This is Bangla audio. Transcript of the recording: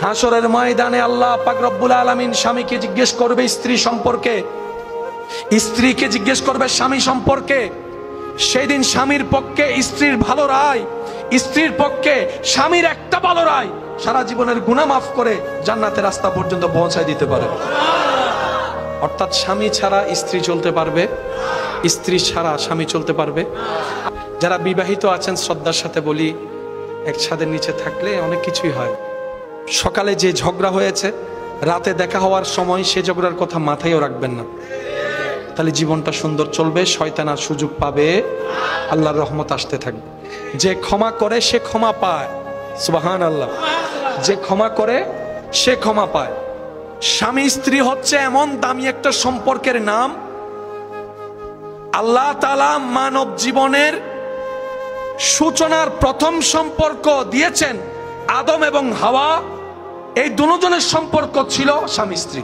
হাসরের ময়দানে আল্লাহ পাক রব্বুল আলামিন স্বামীকে জিজ্ঞেস করবে স্ত্রী সম্পর্কে, স্ত্রীকে জিজ্ঞেস করবে স্বামী সম্পর্কে। সেই দিন স্বামীর পক্ষে স্ত্রীর ভালো রায়, স্ত্রীর পক্ষে স্বামীর একটা ভালো রায় সারা জীবনের গুনাহ মাফ করে জান্নাতের রাস্তা পর্যন্ত পৌঁছায় দিতে পারে। অর্থাৎ স্বামী ছাড়া স্ত্রী চলতে পারবে, স্ত্রী ছাড়া স্বামী চলতে পারবে। যারা বিবাহিত আছেন শ্রদ্ধার সাথে বলি, এক ছাদের নিচে থাকলে অনেক কিছুই হয়। সকালে যে ঝগড়া হয়েছে, রাতে দেখা হওয়ার সময় সে ঝগড়ার কথা মাথায়ও রাখবেন না, তাহলে জীবনটা সুন্দর চলবে, শয়তান আর সুযোগ পাবে, আল্লাহর রহমত আসতে থাকবে। যে ক্ষমা করে সে ক্ষমা পায়, সুবহানাল্লাহ। যে ক্ষমা করে সে ক্ষমা পায়। স্বামী স্ত্রী হচ্ছে এমন দামি একটা সম্পর্কের নাম, আল্লাহ তাআলা মানব জীবনের সূচনার প্রথম সম্পর্ক দিয়েছেন আদম এবং হাওয়া। এই দুজনের সম্পর্ক ছিল স্বামী স্ত্রী।